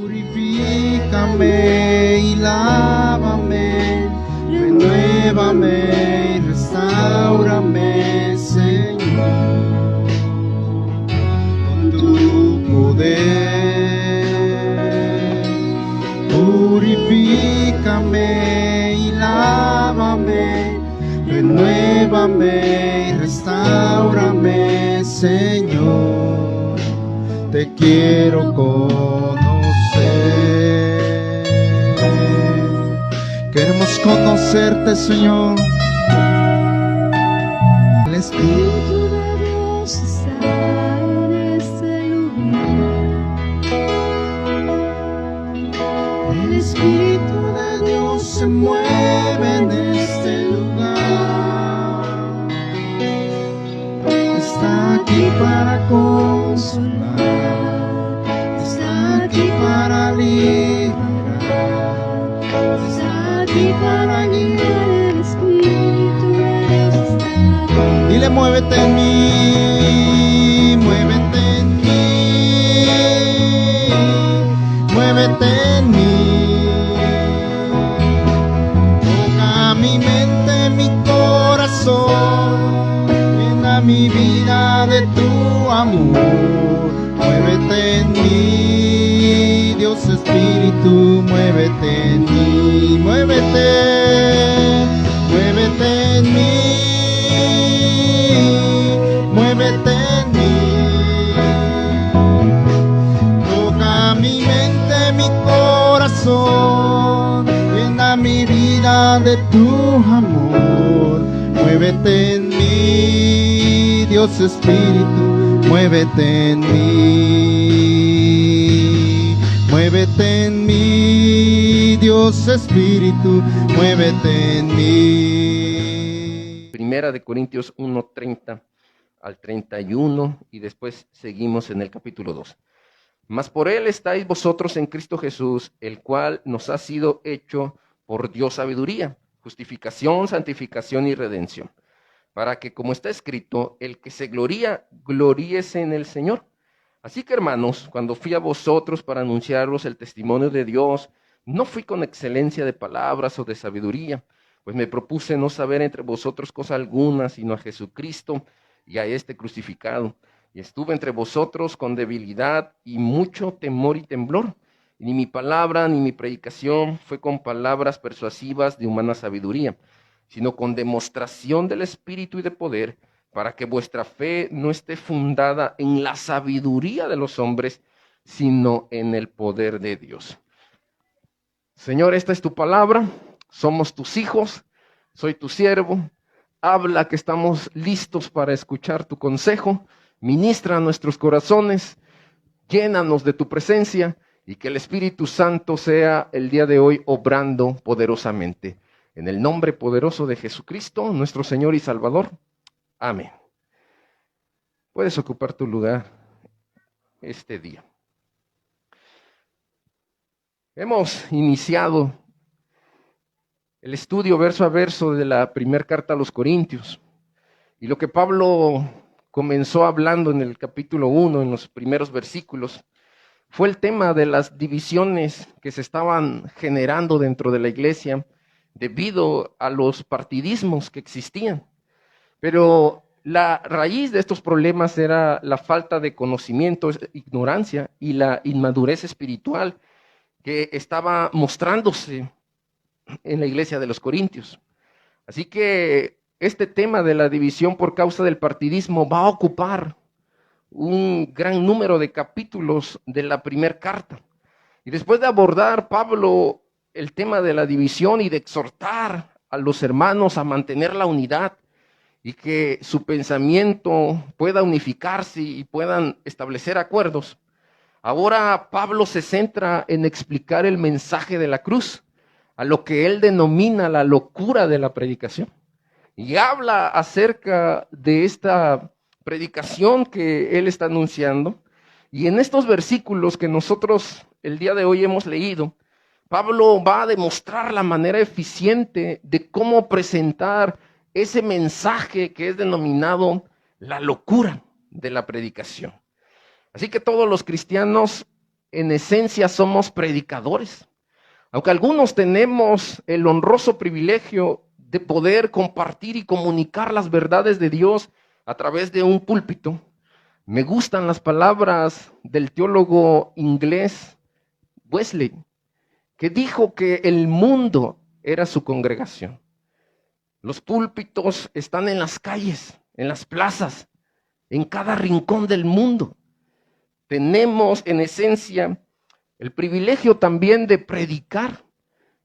Purifícame y lávame, renuévame y restáurame, Señor, con tu poder. Purifícame y lávame, renuévame y restáurame, Señor, te quiero conocer. Queremos conocerte, Señor. El Espíritu de Dios está en este lugar. El Espíritu de Dios se mueve en este lugar. Está aquí para consolar, está aquí para liberar, está aquí para guiar. El Espíritu de Dios está aquí. Dile, muévete en mí, muévete en mí, muévete en mí. Toca mi mente, mi corazón, llena mi vida de tu amor. Muévete en mí, Dios Espíritu, muévete en mí, muévete, muévete en mí, muévete en mí. Toca mi mente, mi corazón, llena mi vida de tu amor. Muévete en mí, Dios Espíritu, muévete en mí. Muévete en mí, Dios Espíritu, muévete en mí. Primera de Corintios 1:30 al 31 y después seguimos en el capítulo 2. Mas por él estáis vosotros en Cristo Jesús, el cual nos ha sido hecho por Dios sabiduría, justificación, santificación y redención, para que, como está escrito, el que se gloría, gloríese en el Señor. Así que, hermanos, cuando fui a vosotros para anunciaros el testimonio de Dios, no fui con excelencia de palabras o de sabiduría, pues me propuse no saber entre vosotros cosa alguna, sino a Jesucristo y a este crucificado. Y estuve entre vosotros con debilidad y mucho temor y temblor. Y ni mi palabra ni mi predicación fue con palabras persuasivas de humana sabiduría, sino con demostración del Espíritu y de poder, para que vuestra fe no esté fundada en la sabiduría de los hombres, sino en el poder de Dios. Señor, esta es tu palabra, somos tus hijos, soy tu siervo. Habla, que estamos listos para escuchar tu consejo. Ministra nuestros corazones, llénanos de tu presencia y que el Espíritu Santo sea el día de hoy obrando poderosamente. En el nombre poderoso de Jesucristo, nuestro Señor y Salvador. Amén. Puedes ocupar tu lugar este día. Hemos iniciado el estudio verso a verso de la primera carta a los Corintios. Y lo que Pablo comenzó hablando en el capítulo 1, en los primeros versículos, fue el tema de las divisiones que se estaban generando dentro de la iglesia debido a los partidismos que existían. Pero la raíz de estos problemas era la falta de conocimiento, ignorancia y la inmadurez espiritual que estaba mostrándose en la iglesia de los Corintios. Así que este tema de la división por causa del partidismo va a ocupar un gran número de capítulos de la primera carta. Y después de abordar Pablo el tema de la división y de exhortar a los hermanos a mantener la unidad y que su pensamiento pueda unificarse y puedan establecer acuerdos, ahora Pablo se centra en explicar el mensaje de la cruz, a lo que él denomina la locura de la predicación. Y habla acerca de esta predicación que él está anunciando. Y en estos versículos que nosotros el día de hoy hemos leído, Pablo va a demostrar la manera eficiente de cómo presentar ese mensaje que es denominado la locura de la predicación. Así que todos los cristianos en esencia somos predicadores. Aunque algunos tenemos el honroso privilegio de poder compartir y comunicar las verdades de Dios a través de un púlpito, me gustan las palabras del teólogo inglés Wesley, que dijo que el mundo era su congregación. Los púlpitos están en las calles, en las plazas, en cada rincón del mundo. Tenemos en esencia el privilegio también de predicar,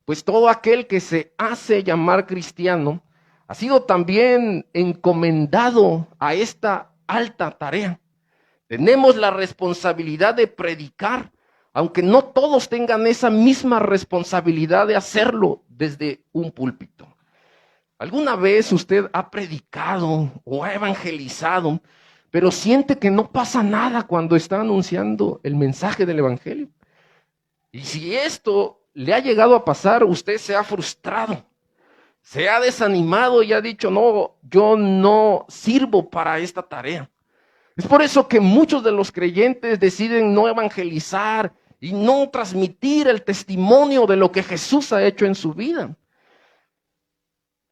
pues todo aquel que se hace llamar cristiano ha sido también encomendado a esta alta tarea. Tenemos la responsabilidad de predicar, aunque no todos tengan esa misma responsabilidad de hacerlo desde un púlpito. ¿Alguna vez usted ha predicado o ha evangelizado, pero siente que no pasa nada cuando está anunciando el mensaje del evangelio? Y si esto le ha llegado a pasar, usted se ha frustrado, se ha desanimado y ha dicho, no, yo no sirvo para esta tarea. Es por eso que muchos de los creyentes deciden no evangelizar y no transmitir el testimonio de lo que Jesús ha hecho en su vida.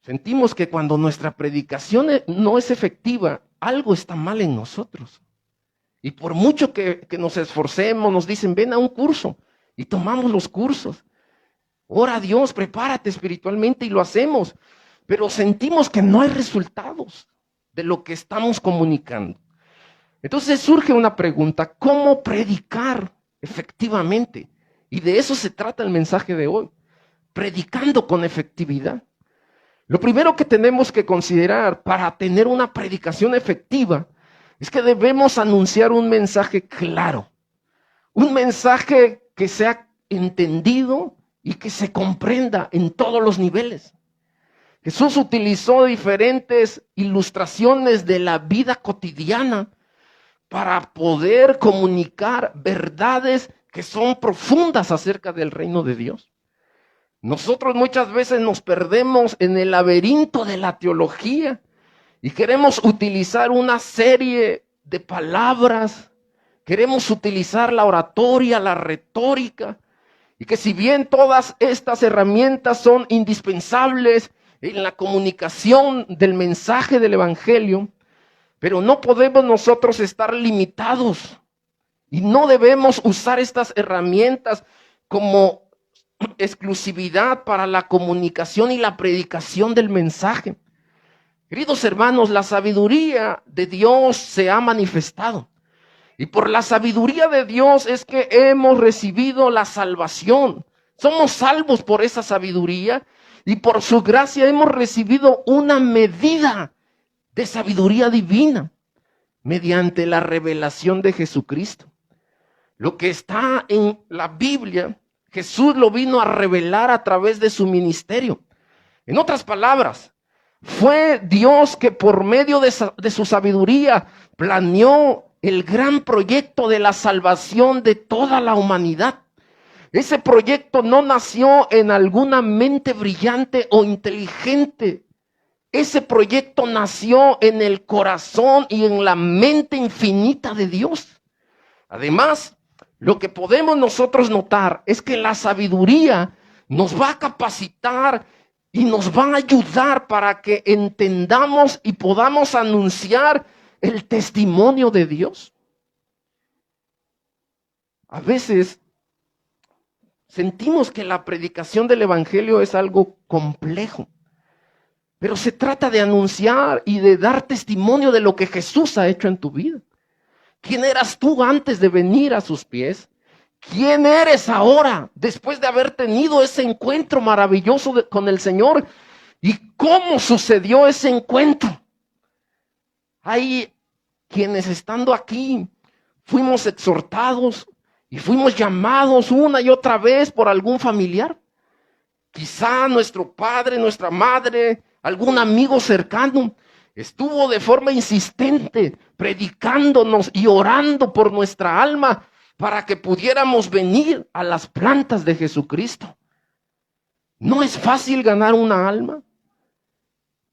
Sentimos que cuando nuestra predicación no es efectiva, algo está mal en nosotros. Y por mucho que nos esforcemos, nos dicen, ven a un curso. Y tomamos los cursos. Ora a Dios, prepárate espiritualmente y lo hacemos. Pero sentimos que no hay resultados de lo que estamos comunicando. Entonces surge una pregunta, ¿cómo predicar efectivamente? Y de eso se trata el mensaje de hoy, predicando con efectividad. Lo primero que tenemos que considerar para tener una predicación efectiva es que debemos anunciar un mensaje claro, un mensaje que sea entendido y que se comprenda en todos los niveles. Jesús utilizó diferentes ilustraciones de la vida cotidiana para poder comunicar verdades que son profundas acerca del reino de Dios. Nosotros muchas veces nos perdemos en el laberinto de la teología y queremos utilizar una serie de palabras, queremos utilizar la oratoria, la retórica, y que si bien todas estas herramientas son indispensables en la comunicación del mensaje del evangelio, pero no podemos nosotros estar limitados y no debemos usar estas herramientas como exclusividad para la comunicación y la predicación del mensaje. Queridos hermanos, la sabiduría de Dios se ha manifestado. Y por la sabiduría de Dios es que hemos recibido la salvación. Somos salvos por esa sabiduría y por su gracia hemos recibido una medida de sabiduría divina mediante la revelación de Jesucristo. Lo que está en la Biblia, Jesús lo vino a revelar a través de su ministerio. En otras palabras, fue Dios que por medio de su sabiduría planeó el gran proyecto de la salvación de toda la humanidad. Ese proyecto no nació en alguna mente brillante o inteligente. Ese proyecto nació en el corazón y en la mente infinita de Dios. Además, lo que podemos nosotros notar es que la sabiduría nos va a capacitar y nos va a ayudar para que entendamos y podamos anunciar el testimonio de Dios. A veces sentimos que la predicación del evangelio es algo complejo, pero se trata de anunciar y de dar testimonio de lo que Jesús ha hecho en tu vida. ¿Quién eras tú antes de venir a sus pies? ¿Quién eres ahora después de haber tenido ese encuentro maravilloso con el Señor? ¿Y cómo sucedió ese encuentro? Hay quienes estando aquí fuimos exhortados y fuimos llamados una y otra vez por algún familiar. Quizá nuestro padre, nuestra madre, algún amigo cercano estuvo de forma insistente predicándonos y orando por nuestra alma para que pudiéramos venir a las plantas de Jesucristo. No es fácil ganar una alma,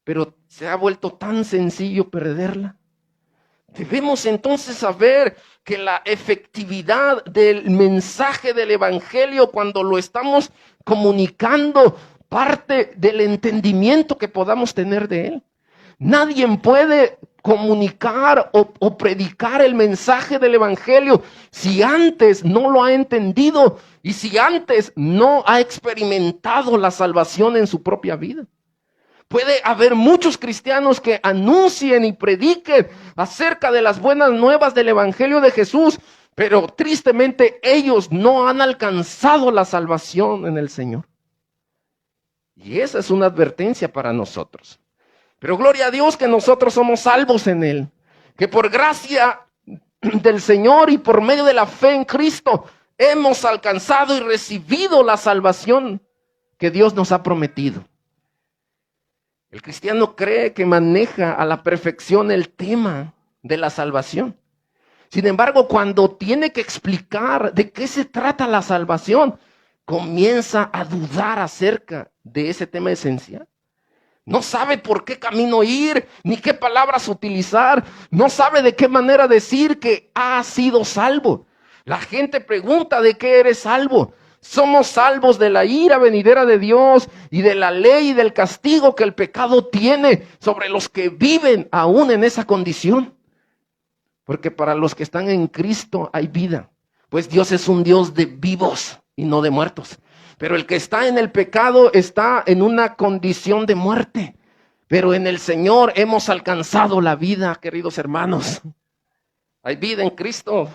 pero se ha vuelto tan sencillo perderla. Debemos entonces saber que la efectividad del mensaje del evangelio cuando lo estamos comunicando parte del entendimiento que podamos tener de él. Nadie puede comunicar o predicar el mensaje del evangelio si antes no lo ha entendido y si antes no ha experimentado la salvación en su propia vida. Puede haber muchos cristianos que anuncien y prediquen acerca de las buenas nuevas del evangelio de Jesús, pero tristemente ellos no han alcanzado la salvación en el Señor. Y esa es una advertencia para nosotros. Pero gloria a Dios que nosotros somos salvos en Él, que por gracia del Señor y por medio de la fe en Cristo hemos alcanzado y recibido la salvación que Dios nos ha prometido. El cristiano cree que maneja a la perfección el tema de la salvación. Sin embargo, cuando tiene que explicar de qué se trata la salvación, comienza a dudar acerca de ese tema esencial. No sabe por qué camino ir, ni qué palabras utilizar. No sabe de qué manera decir que ha sido salvo. La gente pregunta de qué eres salvo. Somos salvos de la ira venidera de Dios y de la ley y del castigo que el pecado tiene sobre los que viven aún en esa condición. Porque para los que están en Cristo hay vida. Pues Dios es un Dios de vivos y no de muertos. Pero el que está en el pecado está en una condición de muerte. Pero en el Señor hemos alcanzado la vida, queridos hermanos. Hay vida en Cristo.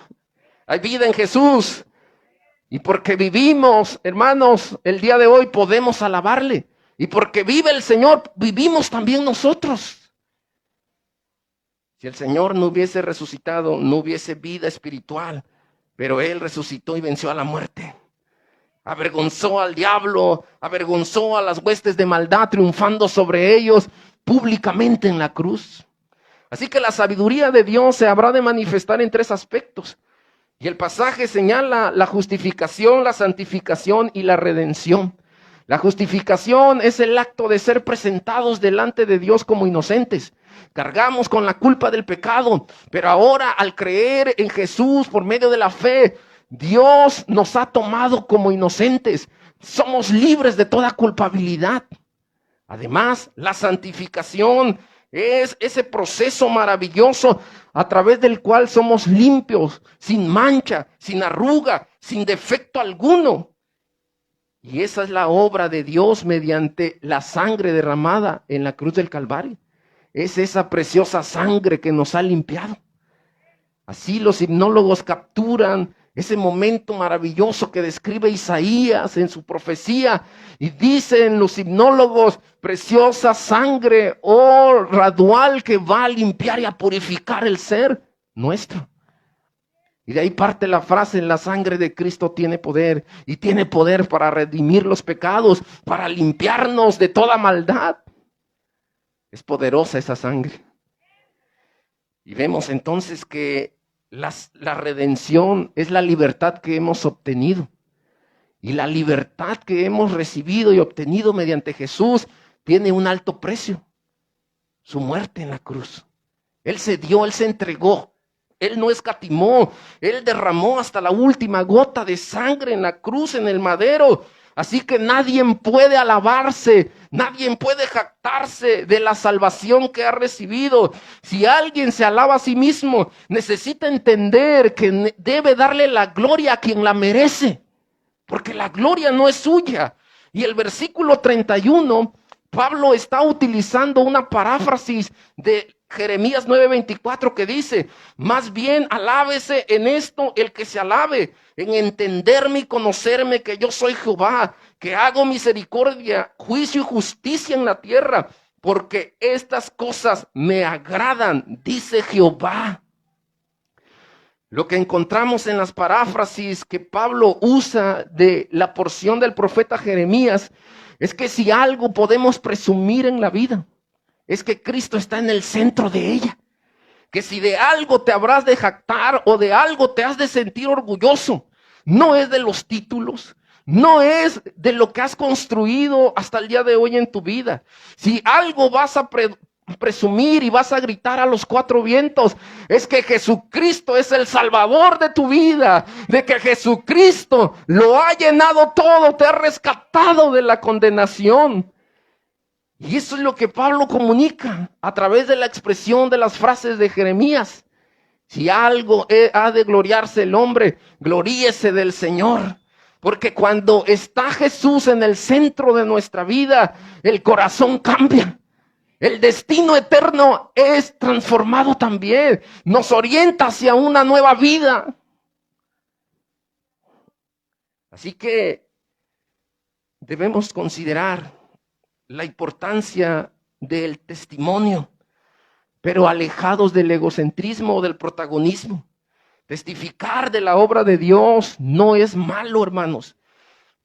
Hay vida en Jesús. Y porque vivimos, hermanos, el día de hoy podemos alabarle. Y porque vive el Señor, vivimos también nosotros. Si el Señor no hubiese resucitado, no hubiese vida espiritual. Pero Él resucitó y venció a la muerte. Avergonzó al diablo, avergonzó a las huestes de maldad, triunfando sobre ellos públicamente en la cruz. Así que la sabiduría de Dios se habrá de manifestar en tres aspectos. Y el pasaje señala la justificación, la santificación y la redención. La justificación es el acto de ser presentados delante de Dios como inocentes. Cargamos con la culpa del pecado, pero ahora al creer en Jesús por medio de la fe, Dios nos ha tomado como inocentes. Somos libres de toda culpabilidad. Además, la santificación es ese proceso maravilloso a través del cual somos limpios, sin mancha, sin arruga, sin defecto alguno. Y esa es la obra de Dios mediante la sangre derramada en la cruz del Calvario. Es esa preciosa sangre que nos ha limpiado. Así los himnólogos capturan ese momento maravilloso que describe Isaías en su profecía. Y dicen los himnólogos, preciosa sangre, oh radual que va a limpiar y a purificar el ser nuestro. Y de ahí parte la frase, la sangre de Cristo tiene poder. Y tiene poder para redimir los pecados, para limpiarnos de toda maldad. Es poderosa esa sangre. Y vemos entonces que la redención es la libertad que hemos obtenido. Y la libertad que hemos recibido y obtenido mediante Jesús tiene un alto precio. Su muerte en la cruz. Él se dio, Él se entregó. Él no escatimó. Él derramó hasta la última gota de sangre en la cruz, en el madero. Así que nadie puede alabarse, nadie puede jactarse de la salvación que ha recibido. Si alguien se alaba a sí mismo, necesita entender que debe darle la gloria a quien la merece, porque la gloria no es suya. Y el versículo 31, Pablo está utilizando una paráfrasis de Jeremías 9:24 que dice, más bien alábese en esto el que se alabe, en entenderme y conocerme que yo soy Jehová, que hago misericordia, juicio y justicia en la tierra, porque estas cosas me agradan, dice Jehová. Lo que encontramos en las paráfrasis que Pablo usa de la porción del profeta Jeremías es que si algo podemos presumir en la vida, es que Cristo está en el centro de ella. Que si de algo te habrás de jactar o de algo te has de sentir orgulloso, no es de los títulos, no es de lo que has construido hasta el día de hoy en tu vida. Si algo vas a presumir y vas a gritar a los cuatro vientos es que Jesucristo es el Salvador de tu vida, de que Jesucristo lo ha llenado todo, te ha rescatado de la condenación. Y eso es lo que Pablo comunica a través de la expresión de las frases de Jeremías. Si algo ha de gloriarse el hombre, gloríese del Señor. Porque cuando está Jesús en el centro de nuestra vida, el corazón cambia. El destino eterno es transformado también. Nos orienta hacia una nueva vida. Así que debemos considerar la importancia del testimonio, pero alejados del egocentrismo o del protagonismo. Testificar de la obra de Dios no es malo, hermanos,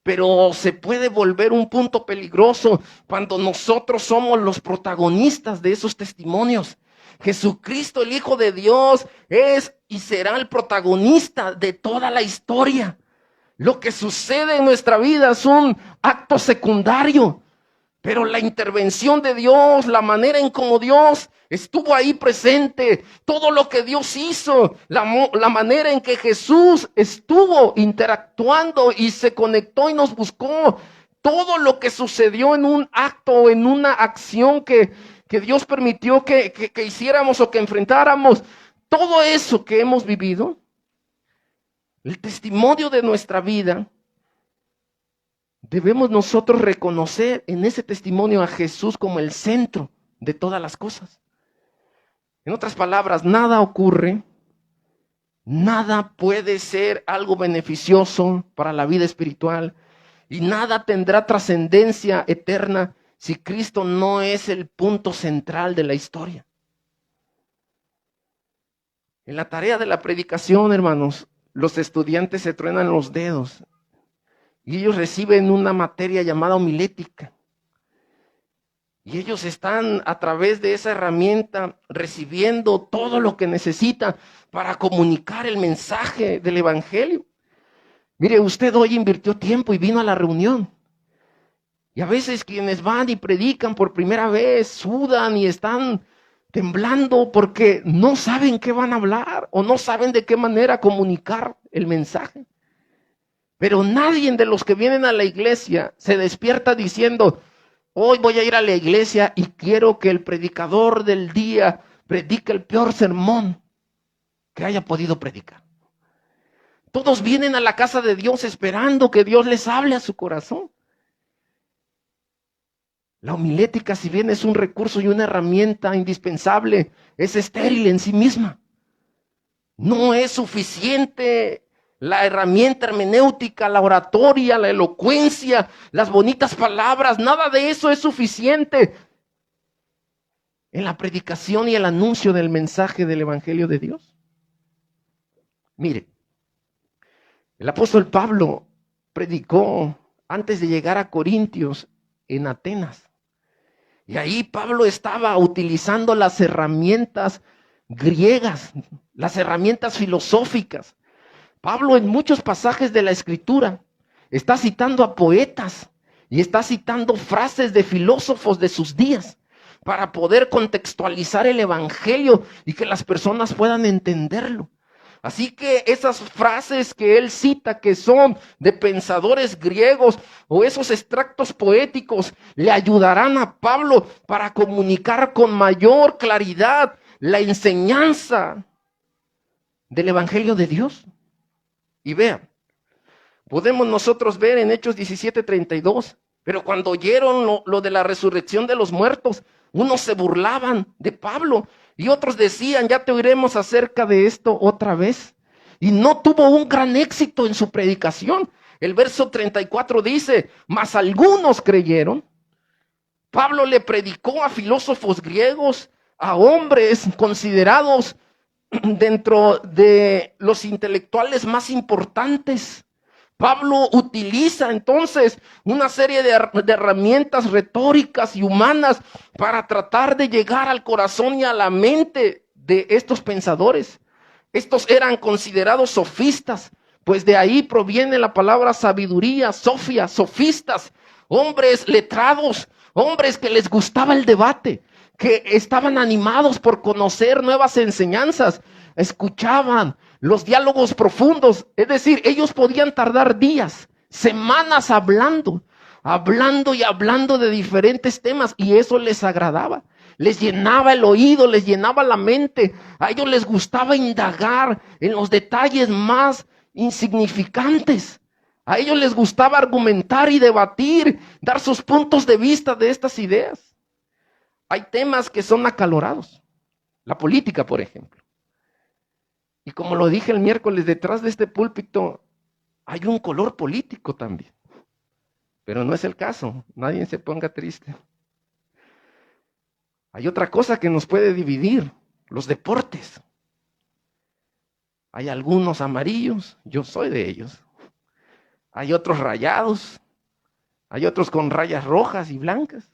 pero se puede volver un punto peligroso cuando nosotros somos los protagonistas de esos testimonios. Jesucristo, el Hijo de Dios, es y será el protagonista de toda la historia. Lo que sucede en nuestra vida es un acto secundario. Pero la intervención de Dios, la manera en cómo Dios estuvo ahí presente, todo lo que Dios hizo, la manera en que Jesús estuvo interactuando y se conectó y nos buscó, todo lo que sucedió en un acto, en una acción que Dios permitió que hiciéramos o que enfrentáramos, todo eso que hemos vivido, el testimonio de nuestra vida, debemos nosotros reconocer en ese testimonio a Jesús como el centro de todas las cosas. En otras palabras, nada ocurre, nada puede ser algo beneficioso para la vida espiritual y nada tendrá trascendencia eterna si Cristo no es el punto central de la historia. En la tarea de la predicación, hermanos, los estudiantes se truenan los dedos. Y ellos reciben una materia llamada homilética. Y ellos están a través de esa herramienta recibiendo todo lo que necesitan para comunicar el mensaje del Evangelio. Mire, usted hoy invirtió tiempo y vino a la reunión. Y a veces quienes van y predican por primera vez sudan y están temblando porque no saben qué van a hablar o no saben de qué manera comunicar el mensaje. Pero nadie de los que vienen a la iglesia se despierta diciendo, hoy voy a ir a la iglesia y quiero que el predicador del día predique el peor sermón que haya podido predicar. Todos vienen a la casa de Dios esperando que Dios les hable a su corazón. La homilética, si bien es un recurso y una herramienta indispensable, es estéril en sí misma. No es suficiente la herramienta hermenéutica, la oratoria, la elocuencia, las bonitas palabras, nada de eso es suficiente en la predicación y el anuncio del mensaje del Evangelio de Dios. Mire, el apóstol Pablo predicó antes de llegar a Corintios en Atenas. Y ahí Pablo estaba utilizando las herramientas griegas, las herramientas filosóficas. Pablo en muchos pasajes de la Escritura está citando a poetas y está citando frases de filósofos de sus días para poder contextualizar el Evangelio y que las personas puedan entenderlo. Así que esas frases que él cita, que son de pensadores griegos o esos extractos poéticos, le ayudarán a Pablo para comunicar con mayor claridad la enseñanza del Evangelio de Dios. Y vean, podemos nosotros ver en Hechos 17:32, pero cuando oyeron lo de la resurrección de los muertos, unos se burlaban de Pablo y otros decían, ya te oiremos acerca de esto otra vez. Y no tuvo un gran éxito en su predicación. El verso 34 dice, mas algunos creyeron. Pablo le predicó a filósofos griegos, a hombres considerados dentro de los intelectuales más importantes. Pablo utiliza entonces una serie de herramientas retóricas y humanas para tratar de llegar al corazón y a la mente de estos pensadores. Estos eran considerados sofistas, pues de ahí proviene la palabra sabiduría, sofia, sofistas, hombres letrados, hombres que les gustaba el debate, que estaban animados por conocer nuevas enseñanzas, escuchaban los diálogos profundos, es decir, ellos podían tardar días, semanas hablando y hablando de diferentes temas, y eso les agradaba, les llenaba el oído, les llenaba la mente. A ellos les gustaba indagar en los detalles más insignificantes. A ellos les gustaba argumentar y debatir, dar sus puntos de vista de estas ideas. Hay temas que son acalorados, la política, por ejemplo. Y como lo dije el miércoles, detrás de este púlpito hay un color político también. Pero no es el caso, nadie se ponga triste. Hay otra cosa que nos puede dividir, los deportes. Hay algunos amarillos, yo soy de ellos. Hay otros rayados, hay otros con rayas rojas y blancas.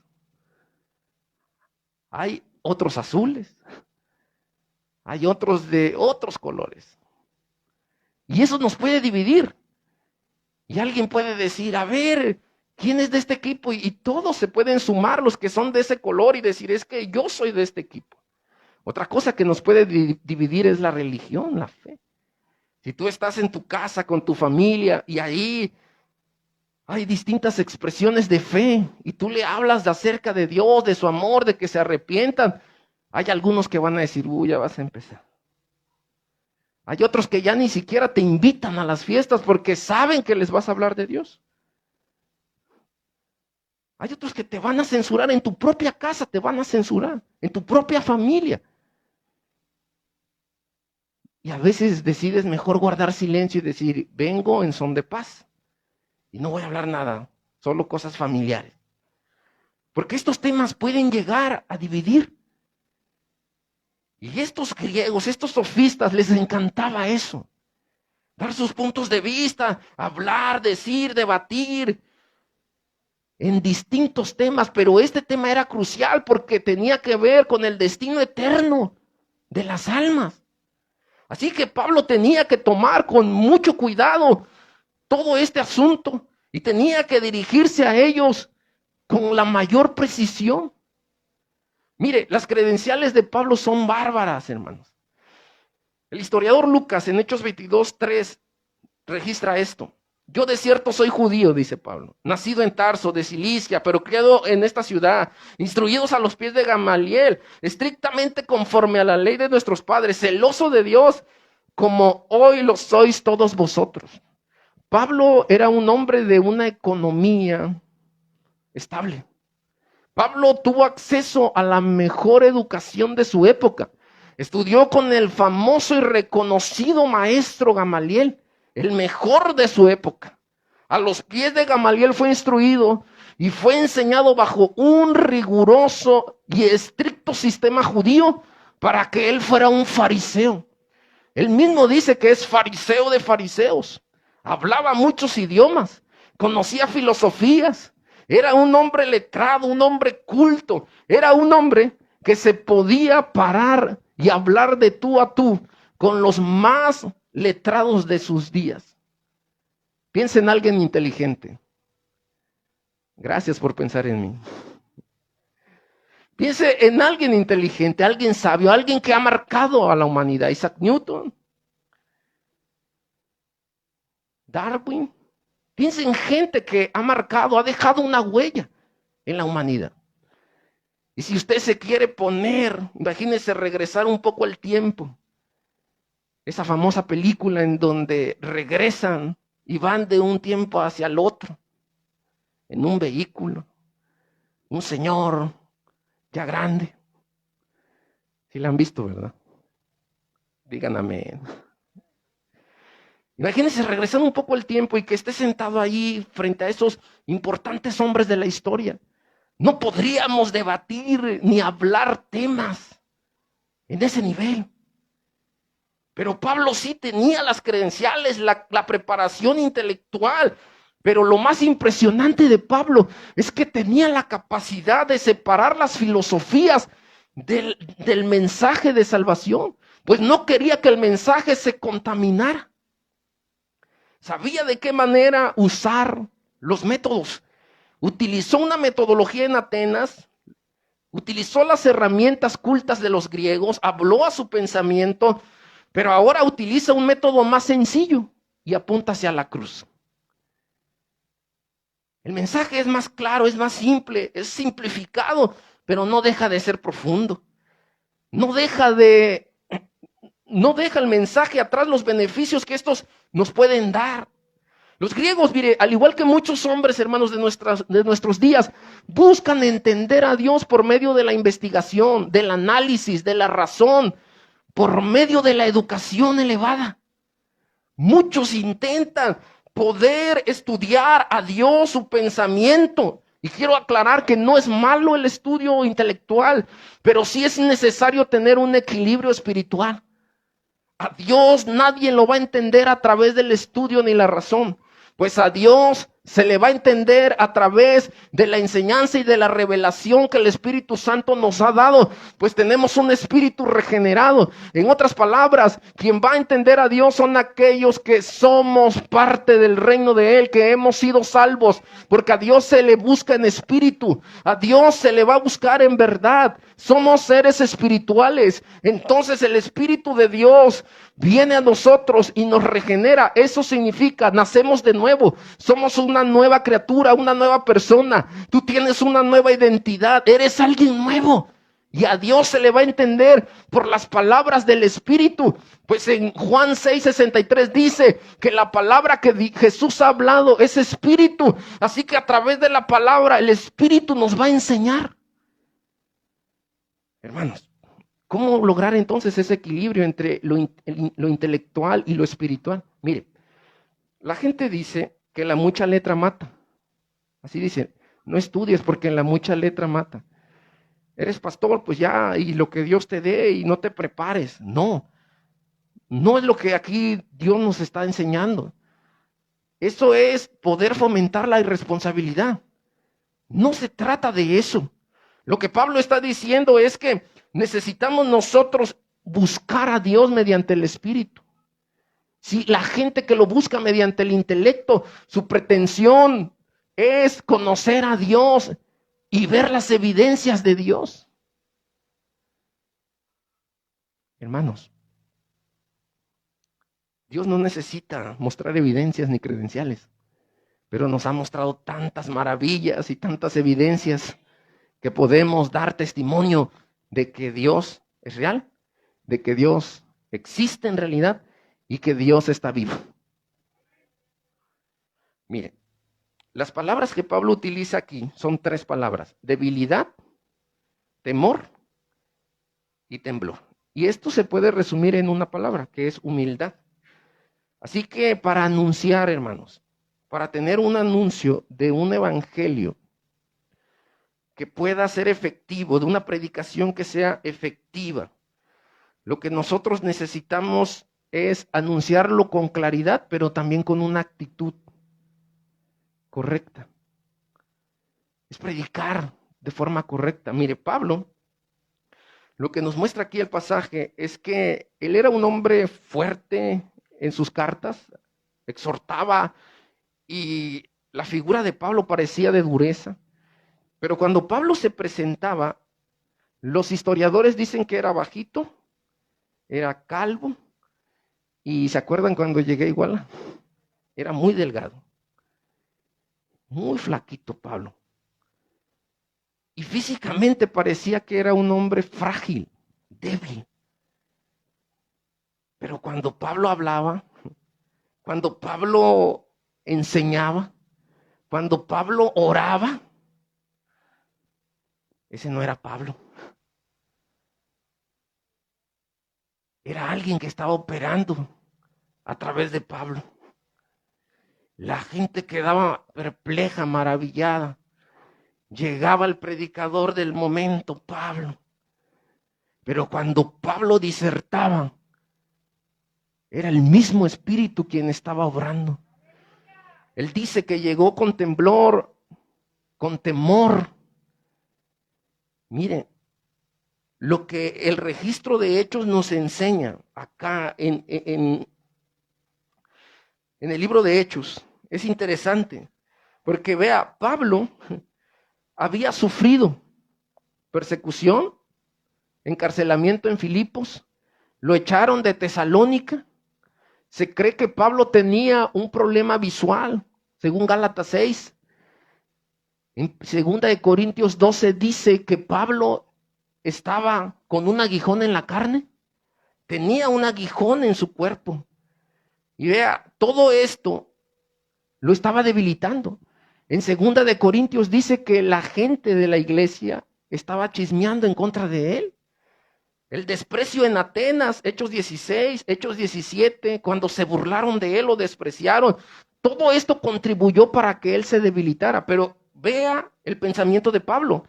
Hay otros azules, hay otros de otros colores. Y eso nos puede dividir. Y alguien puede decir, a ver, ¿quién es de este equipo? Y todos se pueden sumar, los que son de ese color, y decir, es que yo soy de este equipo. Otra cosa que nos puede dividir es la religión, la fe. Si tú estás en tu casa con tu familia y ahí hay distintas expresiones de fe y tú le hablas acerca de Dios, de su amor, de que se arrepientan, hay algunos que van a decir, ya vas a empezar. Hay otros que ya ni siquiera te invitan a las fiestas porque saben que les vas a hablar de Dios. Hay otros que te van a censurar en tu propia casa, te van a censurar, en tu propia familia. Y a veces decides mejor guardar silencio y decir, vengo en son de paz. Y no voy a hablar nada, solo cosas familiares. Porque estos temas pueden llegar a dividir. Y estos griegos, estos sofistas, les encantaba eso. Dar sus puntos de vista, hablar, decir, debatir en distintos temas. Pero este tema era crucial porque tenía que ver con el destino eterno de las almas. Así que Pablo tenía que tomar con mucho cuidado todo este asunto y tenía que dirigirse a ellos con la mayor precisión. Mire, las credenciales de Pablo son bárbaras, hermanos. El historiador Lucas en Hechos 22:3 registra esto. Yo de cierto soy judío, dice Pablo, nacido en Tarso, de Cilicia, pero criado en esta ciudad, instruidos a los pies de Gamaliel, estrictamente conforme a la ley de nuestros padres, celoso de Dios, como hoy lo sois todos vosotros. Pablo era un hombre de una economía estable. Pablo tuvo acceso a la mejor educación de su época. Estudió con el famoso y reconocido maestro Gamaliel, el mejor de su época. A los pies de Gamaliel fue instruido y fue enseñado bajo un riguroso y estricto sistema judío para que él fuera un fariseo. Él mismo dice que es fariseo de fariseos. Hablaba muchos idiomas, conocía filosofías, era un hombre letrado, un hombre culto, era un hombre que se podía parar y hablar de tú a tú con los más letrados de sus días. Piensa en alguien inteligente. Gracias por pensar en mí. Piense en alguien inteligente, alguien sabio, alguien que ha marcado a la humanidad. Isaac Newton, Darwin. Piense en gente que ha marcado, ha dejado una huella en la humanidad. Y si usted se quiere poner, imagínese regresar un poco el tiempo. Esa famosa película en donde regresan y van de un tiempo hacia el otro, en un vehículo, un señor ya grande. Si la han visto, ¿verdad? Digan amén. Imagínense regresar un poco el tiempo y que esté sentado ahí frente a esos importantes hombres de la historia. No podríamos debatir ni hablar temas en ese nivel. Pero Pablo sí tenía las credenciales, la preparación intelectual. Pero lo más impresionante de Pablo es que tenía la capacidad de separar las filosofías del mensaje de salvación. Pues no quería que el mensaje se contaminara. Sabía de qué manera usar los métodos. Utilizó una metodología en Atenas, Utilizó las herramientas cultas de los griegos, habló a su pensamiento, pero ahora utiliza un método más sencillo y apunta hacia la cruz. El mensaje es más claro, es más simple, es simplificado, pero no deja de ser profundo. No deja el mensaje atrás los beneficios que estos nos pueden dar. Los griegos, mire, al igual que muchos hombres, hermanos, de nuestros días, buscan entender a Dios por medio de la investigación, del análisis, de la razón, por medio de la educación elevada. Muchos intentan poder estudiar a Dios, su pensamiento. Y quiero aclarar que no es malo el estudio intelectual, pero sí es necesario tener un equilibrio espiritual. A Dios nadie lo va a entender a través del estudio ni la razón, pues a Dios se le va a entender a través de la enseñanza y de la revelación que el Espíritu Santo nos ha dado, pues tenemos un espíritu regenerado. En otras palabras, quien va a entender a Dios son aquellos que somos parte del reino de Él, que hemos sido salvos, porque a Dios se le busca en espíritu, a Dios se le va a buscar en verdad. Somos seres espirituales, entonces el Espíritu de Dios viene a nosotros y nos regenera. Eso significa, nacemos de nuevo, somos una nueva criatura, una nueva persona. Tú tienes una nueva identidad, eres alguien nuevo. Y a Dios se le va a entender por las palabras del Espíritu. Pues en Juan 6:63 dice que la palabra que Jesús ha hablado es Espíritu. Así que a través de la palabra el Espíritu nos va a enseñar. Hermanos, ¿cómo lograr entonces ese equilibrio entre lo intelectual y lo espiritual? Mire, la gente dice que la mucha letra mata. Así dice, no estudies porque la mucha letra mata. Eres pastor, pues ya, y lo que Dios te dé y no te prepares. No es lo que aquí Dios nos está enseñando. Eso es poder fomentar la irresponsabilidad. No se trata de eso. Lo que Pablo está diciendo es que necesitamos nosotros buscar a Dios mediante el Espíritu. Si la gente que lo busca mediante el intelecto, su pretensión es conocer a Dios y ver las evidencias de Dios. Hermanos, Dios no necesita mostrar evidencias ni credenciales, pero nos ha mostrado tantas maravillas y tantas evidencias que podemos dar testimonio de que Dios es real, de que Dios existe en realidad y que Dios está vivo. Miren, las palabras que Pablo utiliza aquí son 3 palabras: debilidad, temor y temblor. Y esto se puede resumir en una palabra, que es humildad. Así que para anunciar, hermanos, para tener un anuncio de un evangelio que pueda ser efectivo, de una predicación que sea efectiva, lo que nosotros necesitamos es anunciarlo con claridad, pero también con una actitud correcta. Es predicar de forma correcta. Mire, Pablo, lo que nos muestra aquí el pasaje es que él era un hombre fuerte en sus cartas, exhortaba, y la figura de Pablo parecía de dureza. Pero cuando Pablo se presentaba, los historiadores dicen que era bajito, era calvo, y ¿se acuerdan cuando llegué a Iguala? Era muy delgado, muy flaquito Pablo. Y físicamente parecía que era un hombre frágil, débil. Pero cuando Pablo hablaba, cuando Pablo enseñaba, cuando Pablo oraba, ese no era Pablo. Era alguien que estaba operando a través de Pablo. La gente quedaba perpleja, maravillada. Llegaba el predicador del momento, Pablo. Pero cuando Pablo disertaba, era el mismo Espíritu quien estaba obrando. Él dice que llegó con temblor, con temor. Miren, lo que el registro de Hechos nos enseña acá en el libro de Hechos es interesante, porque vea, Pablo había sufrido, persecución, encarcelamiento en Filipos, lo echaron de Tesalónica. Se cree que Pablo tenía un problema visual, según Gálatas 6. En 2 Corintios 12 dice que Pablo estaba con un aguijón en la carne, tenía un aguijón en su cuerpo. Y vea, todo esto lo estaba debilitando. En 2 Corintios dice que la gente de la iglesia estaba chismeando en contra de él. El desprecio en Atenas, Hechos 16, Hechos 17, cuando se burlaron de él, lo despreciaron. Todo esto contribuyó para que él se debilitara. Pero vea el pensamiento de Pablo.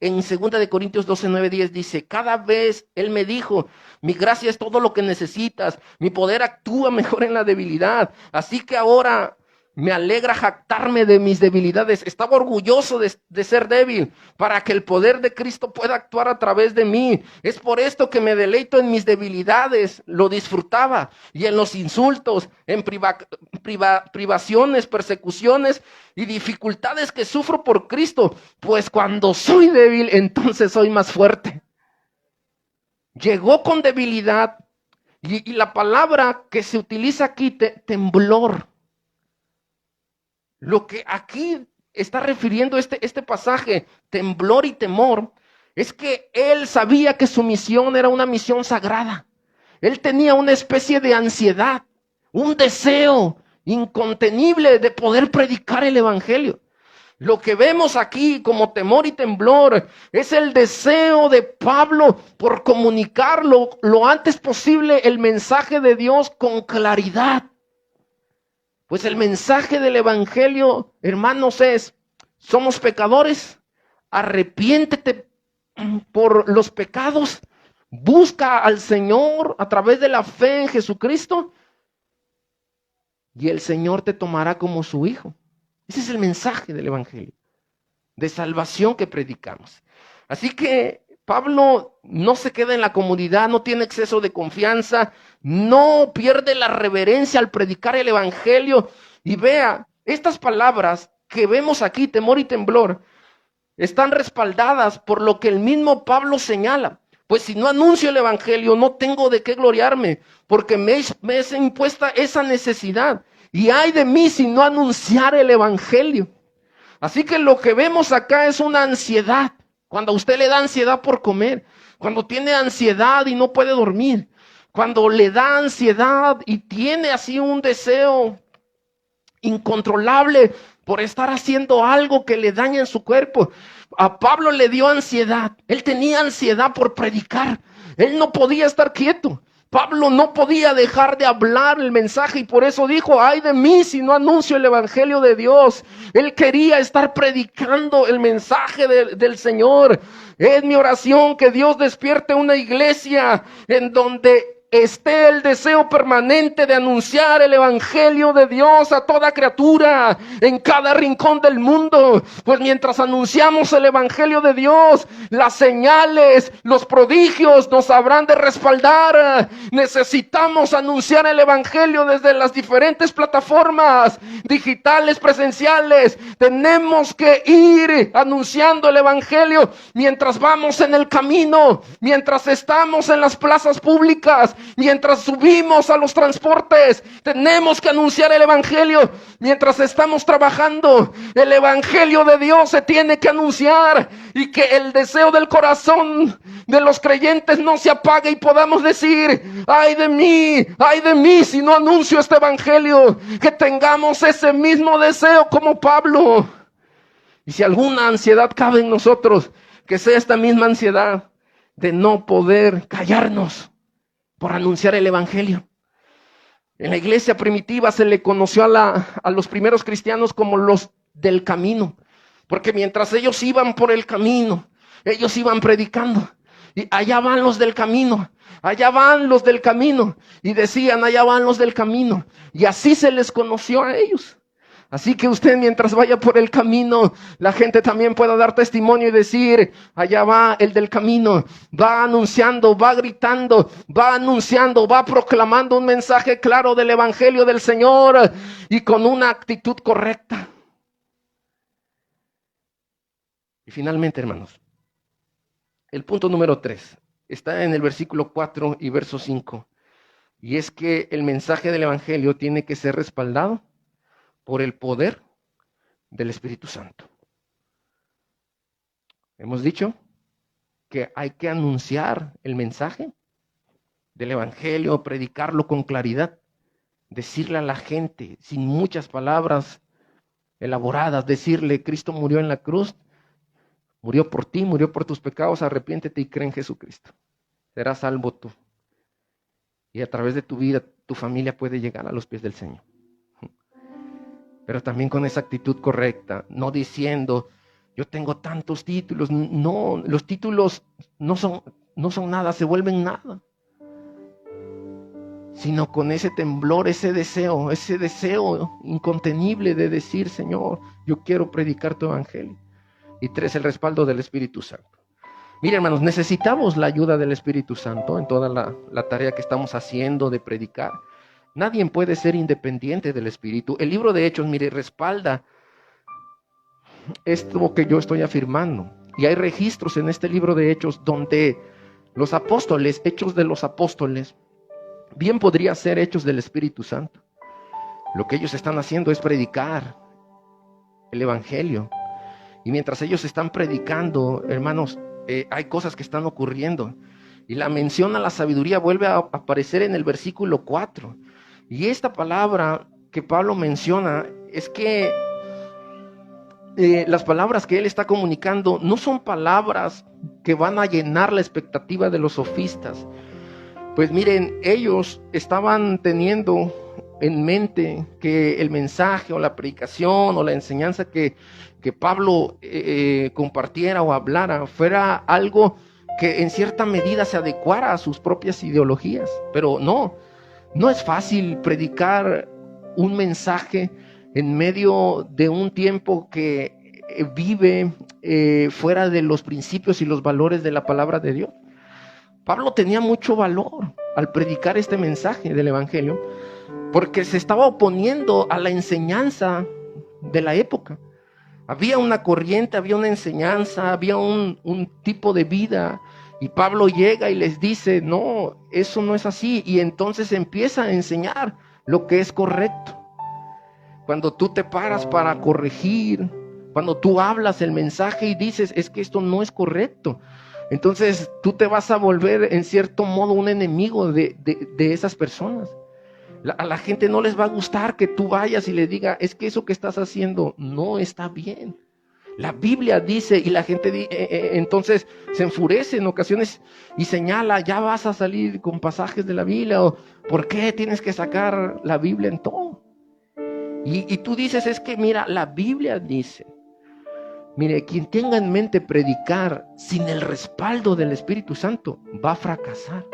En 2 Corintios 12, 9, 10 dice, cada vez él me dijo, mi gracia es todo lo que necesitas, mi poder actúa mejor en la debilidad. Así que ahora me alegra jactarme de mis debilidades. Estaba orgulloso de ser débil para que el poder de Cristo pueda actuar a través de mí. Es por esto que me deleito en mis debilidades. Lo disfrutaba. Y en los insultos, en privaciones, persecuciones y dificultades que sufro por Cristo. Pues cuando soy débil, entonces soy más fuerte. Llegó con debilidad. Y la palabra que se utiliza aquí, temblor. Lo que aquí está refiriendo este pasaje, temblor y temor, es que él sabía que su misión era una misión sagrada. Él tenía una especie de ansiedad, un deseo incontenible de poder predicar el evangelio. Lo que vemos aquí como temor y temblor es el deseo de Pablo por comunicar lo antes posible el mensaje de Dios con claridad. Pues el mensaje del evangelio, hermanos, es, somos pecadores, arrepiéntete por los pecados, busca al Señor a través de la fe en Jesucristo y el Señor te tomará como su hijo. Ese es el mensaje del evangelio, de salvación que predicamos. Así que Pablo no se queda en la comodidad, no tiene exceso de confianza, no pierde la reverencia al predicar el evangelio. Y vea, estas palabras que vemos aquí, temor y temblor, están respaldadas por lo que el mismo Pablo señala. Pues si no anuncio el evangelio, no tengo de qué gloriarme, porque me es impuesta esa necesidad. Y ay de mí si no anunciar el evangelio. Así que lo que vemos acá es una ansiedad. Cuando a usted le da ansiedad por comer, cuando tiene ansiedad y no puede dormir, cuando le da ansiedad y tiene así un deseo incontrolable por estar haciendo algo que le daña en su cuerpo. A Pablo le dio ansiedad. Él tenía ansiedad por predicar. Él no podía estar quieto. Pablo no podía dejar de hablar el mensaje y por eso dijo, ay de mí si no anuncio el evangelio de Dios. Él quería estar predicando el mensaje del Señor. Es mi oración que Dios despierte una iglesia en donde esté el deseo permanente de anunciar el evangelio de Dios a toda criatura en cada rincón del mundo. Pues mientras anunciamos el evangelio de Dios, las señales, los prodigios nos habrán de respaldar. Necesitamos anunciar el evangelio desde las diferentes plataformas digitales, presenciales. Tenemos que ir anunciando el evangelio mientras vamos en el camino, mientras estamos en las plazas públicas, mientras subimos a los transportes. Tenemos que anunciar el evangelio mientras estamos trabajando. El evangelio de Dios se tiene que anunciar y que el deseo del corazón de los creyentes no se apague y podamos decir, ay de mí si no anuncio este evangelio. Que tengamos ese mismo deseo como Pablo. Y si alguna ansiedad cabe en nosotros, que sea esta misma ansiedad de no poder callarnos por anunciar el evangelio. En la iglesia primitiva se le conoció a los primeros cristianos como los del camino, porque mientras ellos iban por el camino, ellos iban predicando, y allá van los del camino, allá van los del camino, y decían, allá van los del camino, y así se les conoció a ellos. Así que usted mientras vaya por el camino, la gente también pueda dar testimonio y decir, allá va el del camino, va anunciando, va gritando, va anunciando, va proclamando un mensaje claro del evangelio del Señor y con una actitud correcta. Y finalmente, hermanos, El punto número 3 está en el versículo 4 y verso 5. Y es que el mensaje del Evangelio tiene que ser respaldado por el poder del Espíritu Santo. Hemos dicho que hay que anunciar el mensaje del Evangelio, predicarlo con claridad, decirle a la gente sin muchas palabras elaboradas, decirle: Cristo murió en la cruz, murió por ti, murió por tus pecados, arrepiéntete y cree en Jesucristo. Serás salvo tú. Y a través de tu vida, tu familia puede llegar a los pies del Señor. Pero también con esa actitud correcta, no diciendo: yo tengo tantos títulos. No, los títulos no son nada, se vuelven nada. Sino con ese temblor, ese deseo incontenible de decir: Señor, yo quiero predicar tu evangelio. Y 3, el respaldo del Espíritu Santo. Mire, hermanos, necesitamos la ayuda del Espíritu Santo en toda la tarea que estamos haciendo de predicar. Nadie puede ser independiente del Espíritu. El libro de Hechos, mire, respalda esto que yo estoy afirmando. Y hay registros en este libro de Hechos donde los apóstoles, Hechos de los Apóstoles, bien podría ser Hechos del Espíritu Santo. Lo que ellos están haciendo es predicar el Evangelio. Y mientras ellos están predicando, hermanos, hay cosas que están ocurriendo. Y la mención a la sabiduría vuelve a aparecer en el versículo 4. Y esta palabra que Pablo menciona es que las palabras que él está comunicando no son palabras que van a llenar la expectativa de los sofistas. Pues miren, ellos estaban teniendo en mente que el mensaje o la predicación o la enseñanza que Pablo compartiera o hablara fuera algo que en cierta medida se adecuara a sus propias ideologías. Pero no es fácil predicar un mensaje en medio de un tiempo que vive fuera de los principios y los valores de la palabra de Dios. Pablo tenía mucho valor al predicar este mensaje del Evangelio, porque se estaba oponiendo a la enseñanza de la época. Había una corriente, había una enseñanza, había un tipo de vida, y Pablo llega y les dice: no, eso no es así. Y entonces empieza a enseñar lo que es correcto. Cuando tú te paras para corregir, cuando tú hablas el mensaje y dices: es que esto no es correcto, entonces tú te vas a volver en cierto modo un enemigo de esas personas. A la gente no les va a gustar que tú vayas y le digas: es que eso que estás haciendo no está bien. La Biblia dice, y la gente entonces se enfurece en ocasiones y señala: ya vas a salir con pasajes de la Biblia, o ¿por qué tienes que sacar la Biblia en todo? Y tú dices: es que mira, la Biblia dice. Mire, quien tenga en mente predicar sin el respaldo del Espíritu Santo va a fracasar.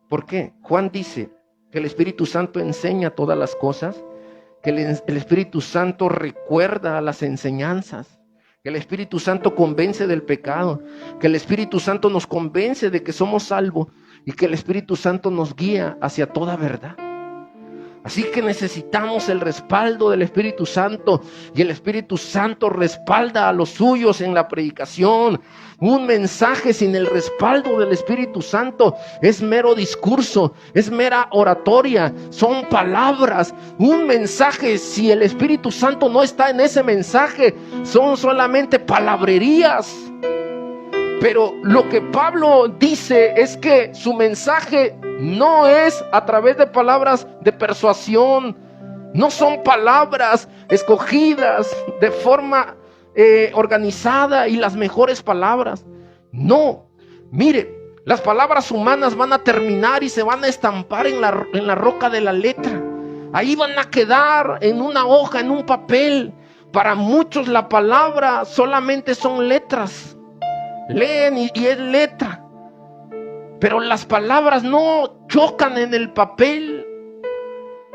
¿Por qué? Juan dice que el Espíritu Santo enseña todas las cosas, que el Espíritu Santo recuerda las enseñanzas, que el Espíritu Santo convence del pecado, que el Espíritu Santo nos convence de que somos salvos y que el Espíritu Santo nos guía hacia toda verdad. Así que necesitamos el respaldo del Espíritu Santo, y el Espíritu Santo respalda a los suyos en la predicación. Un mensaje sin el respaldo del Espíritu Santo es mero discurso, es mera oratoria, son palabras. Un mensaje, si el Espíritu Santo no está en ese mensaje, son solamente palabrerías. Pero lo que Pablo dice es que su mensaje no es a través de palabras de persuasión, no son palabras escogidas de forma organizada y las mejores palabras. No, mire, las palabras humanas van a terminar y se van a estampar en la roca de la letra. Ahí van a quedar en una hoja, en un papel. Para muchos la palabra solamente son letras. Leen y es letra, pero las palabras no chocan en el papel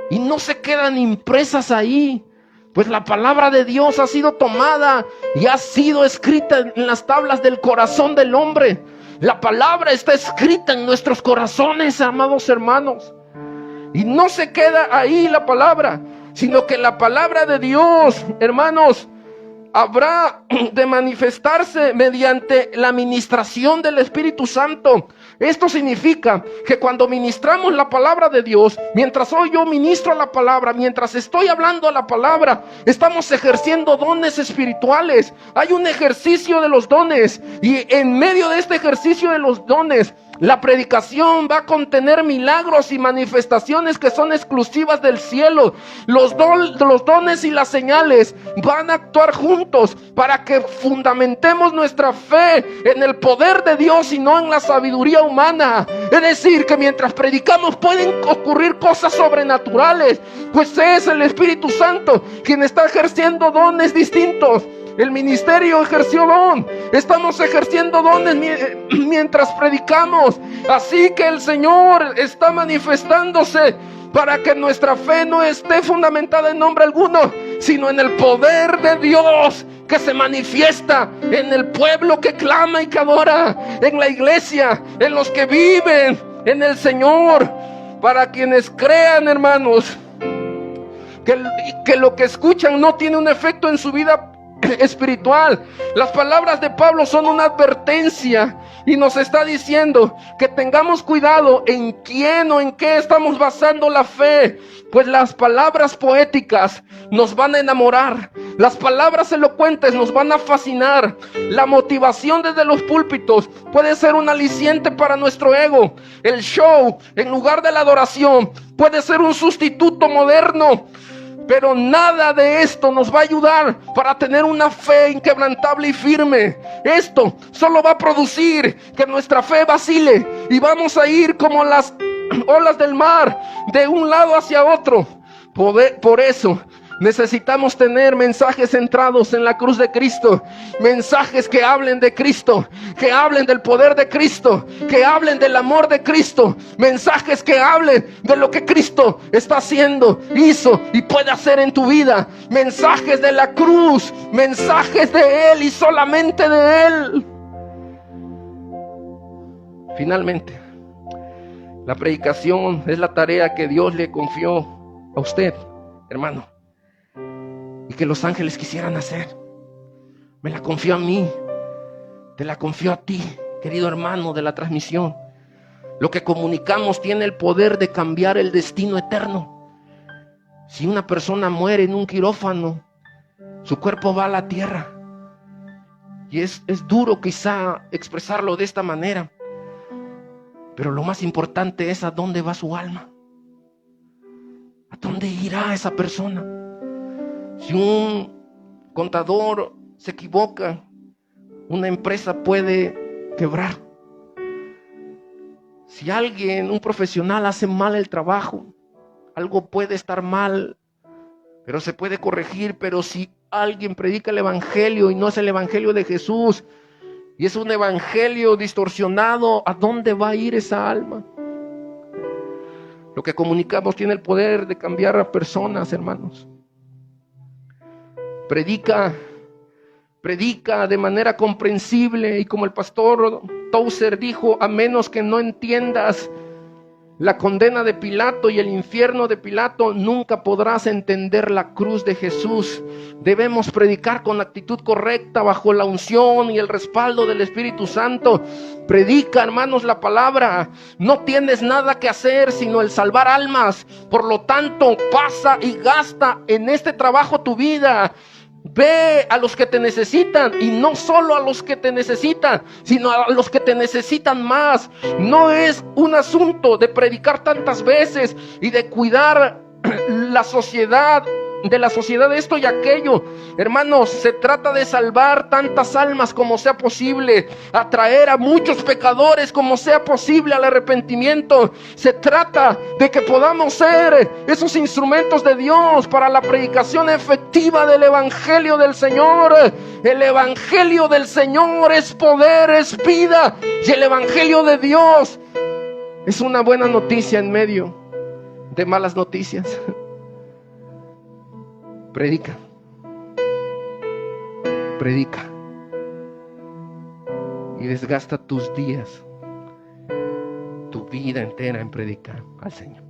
y no se quedan impresas ahí, pues la palabra de Dios ha sido tomada y ha sido escrita en las tablas del corazón del hombre. La palabra está escrita en nuestros corazones, amados hermanos, y no se queda ahí la palabra, sino que la palabra de Dios, hermanos, habrá de manifestarse mediante la ministración del Espíritu Santo. Esto significa que cuando ministramos la palabra de Dios, mientras hoy yo ministro la palabra, mientras estoy hablando la palabra, estamos ejerciendo dones espirituales. Hay un ejercicio de los dones, y en medio de este ejercicio de los dones, la predicación va a contener milagros y manifestaciones que son exclusivas del cielo. Los dones y las señales van a actuar juntos para que fundamentemos nuestra fe en el poder de Dios y no en la sabiduría humana. Es decir, que mientras predicamos pueden ocurrir cosas sobrenaturales, pues es el Espíritu Santo quien está ejerciendo dones distintos. El ministerio ejerció don. Estamos ejerciendo dones mientras predicamos. Así que el Señor está manifestándose para que nuestra fe no esté fundamentada en nombre alguno, sino en el poder de Dios que se manifiesta en el pueblo que clama y que adora, en la iglesia, en los que viven en el Señor. Para quienes crean, hermanos, que lo que escuchan no tiene un efecto en su vida espiritual. Las palabras de Pablo son una advertencia y nos está diciendo que tengamos cuidado en quién o en qué estamos basando la fe, pues las palabras poéticas nos van a enamorar, las palabras elocuentes nos van a fascinar, la motivación desde los púlpitos puede ser un aliciente para nuestro ego, el show en lugar de la adoración puede ser un sustituto moderno. Pero nada de esto nos va a ayudar para tener una fe inquebrantable y firme. Esto solo va a producir que nuestra fe vacile y vamos a ir como las olas del mar, de un lado hacia otro. Por eso necesitamos tener mensajes centrados en la cruz de Cristo, mensajes que hablen de Cristo, que hablen del poder de Cristo, que hablen del amor de Cristo, mensajes que hablen de lo que Cristo está haciendo, hizo y puede hacer en tu vida, mensajes de la cruz, mensajes de Él y solamente de Él. Finalmente, la predicación es la tarea que Dios le confió a usted, hermano, y que los ángeles quisieran hacer. Me la confió a mí, te la confió a ti, querido hermano de la transmisión. Lo que comunicamos tiene el poder de cambiar el destino eterno. Si una persona muere en un quirófano, su cuerpo va a la tierra. Y es duro quizá expresarlo de esta manera, pero lo más importante es a dónde va su alma. ¿A dónde irá esa persona? Si un contador se equivoca, una empresa puede quebrar. Si alguien, un profesional, hace mal el trabajo, algo puede estar mal, pero se puede corregir. Pero si alguien predica el evangelio y no es el evangelio de Jesús, y es un evangelio distorsionado, ¿a dónde va a ir esa alma? Lo que comunicamos tiene el poder de cambiar a personas, hermanos. Predica de manera comprensible, y como el pastor Tozer dijo, a menos que no entiendas la condena de Pilato y el infierno de Pilato, nunca podrás entender la cruz de Jesús. Debemos predicar con actitud correcta, bajo la unción y el respaldo del Espíritu Santo. Predica, hermanos, la palabra. No tienes nada que hacer sino el salvar almas. Por lo tanto, pasa y gasta en este trabajo tu vida. Ve a los que te necesitan, y no solo a los que te necesitan, sino a los que te necesitan más. No es un asunto de predicar tantas veces y de cuidar la sociedad, de la sociedad esto y aquello. Hermanos, se trata de salvar tantas almas como sea posible, atraer a muchos pecadores como sea posible al arrepentimiento. Se trata de que podamos ser esos instrumentos de Dios para la predicación efectiva del evangelio del Señor. El evangelio del Señor es poder, es vida, y el evangelio de Dios es una buena noticia en medio de malas noticias. Predica y desgasta tus días, tu vida entera en predicar al Señor.